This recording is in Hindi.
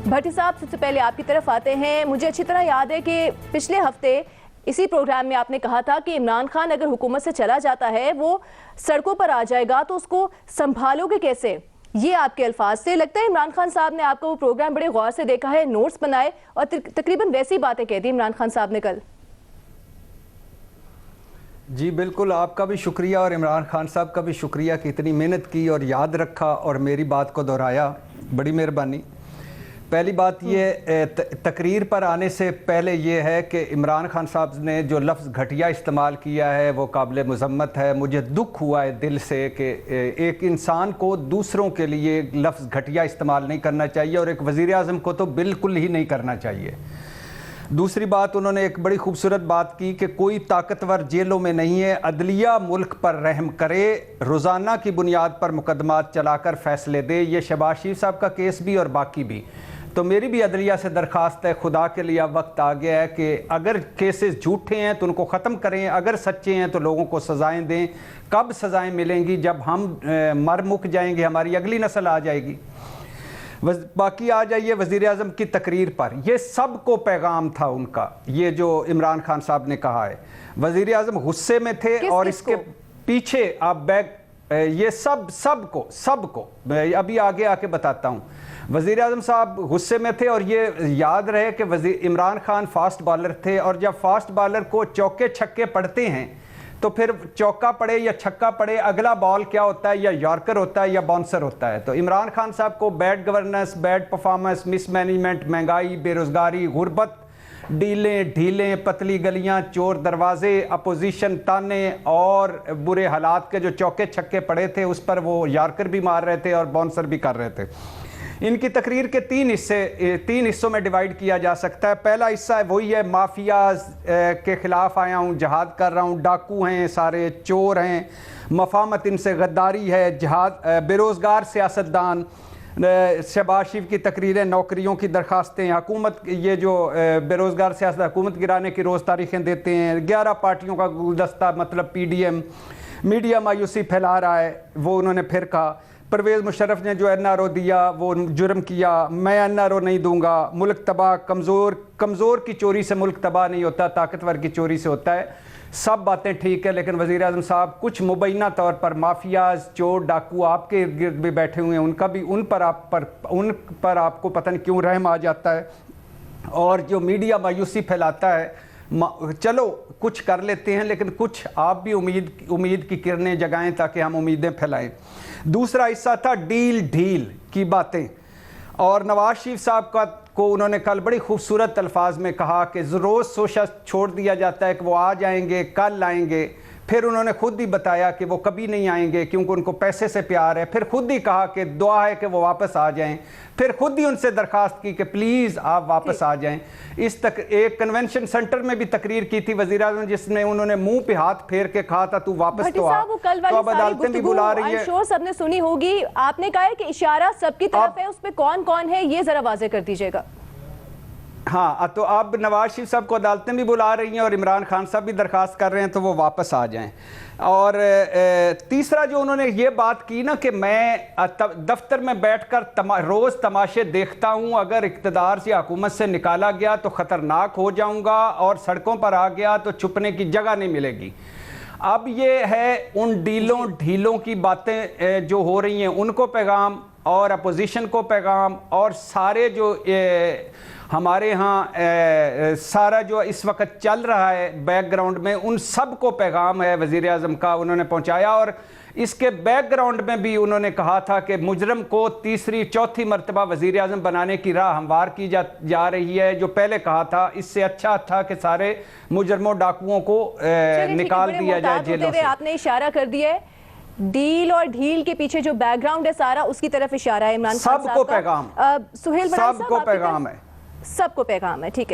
भट्टी साहब, सबसे पहले आपकी तरफ आते हैं। मुझे अच्छी तरह याद है कि पिछले हफ्ते इसी प्रोग्राम में आपने कहा था कि इमरान खान अगर हुकूमत से चला जाता है, वो सड़कों पर आ जाएगा, तो उसको संभालोगे कैसे? ये आपके अल्फाज से। लगता है इमरान खान साहब ने आपका वो प्रोग्राम बड़े गौर से देखा है, नोट्स बनाए और तकरीबन वैसी बातें कह दी इमरान खान साहब ने कल। जी बिल्कुल, आपका भी शुक्रिया और इमरान खान साहब का भी शुक्रिया कि इतनी मेहनत की और याद रखा और मेरी बात को दोहराया। बड़ी मेहरबानी। पहली बात ये तकरीर पर आने से पहले ये है कि इमरान खान साहब ने जो लफ्ज़ घटिया इस्तेमाल किया है वो काबिल मज़म्मत है। मुझे दुख हुआ है दिल से कि एक इंसान को दूसरों के लिए लफ्ज़ घटिया इस्तेमाल नहीं करना चाहिए और एक वज़ीर आज़म को तो बिल्कुल ही नहीं करना चाहिए। दूसरी बात, उन्होंने एक बड़ी खूबसूरत बात की कि कोई ताकतवर जेलों में नहीं है, अदलिया मुल्क पर रहम करे, रोज़ाना की बुनियाद पर मुकदमात चलाकर फ़ैसले दे। ये शहबाज शरीफ साहब का केस भी और बाकी भी। तो मेरी भी अदलिया से दरख्वास्त है, खुदा के लिए वक्त आ गया है कि अगर केसेस झूठे हैं तो उनको ख़त्म करें, अगर सच्चे हैं तो लोगों को सज़ाएँ दें। कब सज़ाएँ मिलेंगी? जब हम मर मुक जाएंगे, हमारी अगली नस्ल आ जाएगी। बाकी आ जाइए वज़ीर आज़म की तकरीर पर, ये सबको पैगाम था उनका। ये जो इमरान खान साहब ने कहा है, वज़ीर आज़म गुस्से में थे और इसके पीछे आप बैक ये सबको अभी आगे आके बताता हूँ। वज़ीर आज़म साहब गुस्से में थे और ये याद रहे कि इमरान खान फास्ट बॉलर थे और जब फास्ट बॉलर को चौके छक्के पड़ते हैं तो फिर चौका पड़े या छक्का पड़े, अगला बॉल क्या होता है? या यॉर्कर होता है या बाउंसर होता है। तो इमरान खान साहब को bad governance, bad performance, mismanagement, महंगाई, बेरोज़गारी, गुर्बत, डीलें ढीलें, पतली गलियां, चोर दरवाजे, अपोजिशन ताने और बुरे हालात के जो चौके छक्के पड़े थे उस पर वो यॉर्कर भी मार रहे थे और बाउंसर भी कर रहे थे। इनकी तकरीर के तीन हिस्सों में डिवाइड किया जा सकता है। पहला हिस्सा वही है, माफियाज के ख़िलाफ़ आया हूँ, जहाद कर रहा हूँ, डाकू हैं, सारे चोर हैं, मफामत इनसे गद्दारी है, जहाद, बेरोज़गार सियासतदान। शहबाज शरीफ की तकरीरें, नौकरियों की दरखास्तें, हुकूमत, ये जो बेरोज़गार सियासत हुकूमत गिराने की रोज़ तारीखें देते हैं, 11 पार्टियों का गुलदस्ता मतलब PDM, मीडिया मायूसी फैला रहा है, वो उन्होंने फिर कहा। परवेज़ मुशर्रफ ने जो NRO दिया वो जुर्म किया, मैं NRO नहीं दूंगा, मुल्क तबाह, कमज़ोर की चोरी से मुल्क तबाह नहीं होता, ताकतवर की चोरी से होता है। सब बातें ठीक है, लेकिन वज़ीर आज़म साहब कुछ मुबैना तौर पर माफियाज, चोर, डाकू आपके इर्द गिर्द भी बैठे हुए हैं, उन पर आपको पता नहीं क्यों रहम आ जाता है। और जो मीडिया मायूसी फैलाता है, चलो कुछ कर लेते हैं, लेकिन कुछ आप भी उम्मीद की किरणें जगाएं ताकि हम उम्मीदें फैलाएं। दूसरा हिस्सा था डील ढील की बातें, और नवाज शरीफ साहब को उन्होंने कल बड़ी खूबसूरत अल्फाज में कहा कि रोज़ सोचा छोड़ दिया जाता है कि वो आ जाएंगे, कल आएंगे। फिर उन्होंने खुद ही बताया कि वो कभी नहीं आएंगे क्योंकि उनको पैसे से प्यार है। फिर खुद ही कहा कि दुआ है कि वो वापस आ जाएं। फिर खुद ही उनसे दरख्वास्त की कि प्लीज़ आप वापस आ जाएं। एक कन्वेंशन सेंटर में भी तकरीर की थी वज़ीर आज़म, जिसमें उन्होंने मुंह पे हाथ फेर के कहा था तू वापस तो आ। तो अब अदालतें भी बुला रही है। शोर सबने सुनी होगी, आपने कहा है कि इशारा सबकी तरफ है, उस पर कौन कौन है ये जरा वाज़ेह कर दीजिएगा। हाँ, तो अब नवाज शरीफ साहब को अदालतें भी बुला रही हैं और इमरान खान साहब भी दरख्वास्त कर रहे हैं तो वो वापस आ जाएं। और तीसरा जो उन्होंने ये बात की ना कि मैं दफ्तर में बैठकर रोज़ तमाशे देखता हूँ, अगर इक़्तिदार से हुकूमत से निकाला गया तो ख़तरनाक हो जाऊँगा और सड़कों पर आ गया तो छुपने की जगह नहीं मिलेगी। अब ये है उन डीलों ढीलों की बातें जो हो रही हैं उनको पैगाम, और अपोजिशन को पैगाम, और सारे जो हमारे यहाँ सारा जो इस वक्त चल रहा है बैकग्राउंड में, उन सब को पैगाम है वज़ीर आज़म का उन्होंने पहुँचाया। और इसके बैकग्राउंड में भी उन्होंने कहा था कि मुजरम को तीसरी चौथी मरतबा वज़ीर आज़म बनाने की राह हमवार की जा रही है। जो पहले कहा था इससे अच्छा था कि सारे मुजरमों डाकुओं को निकाल दिया जाए जेलों से। आपने इशारा कर दिया है, डील और ढील के पीछे जो बैकग्राउंड है सारा उसकी तरफ इशारा है इमरान खान साहब का। सबको पैगाम, सुहेल सबको पैगाम है, सबको पैगाम है, ठीक है।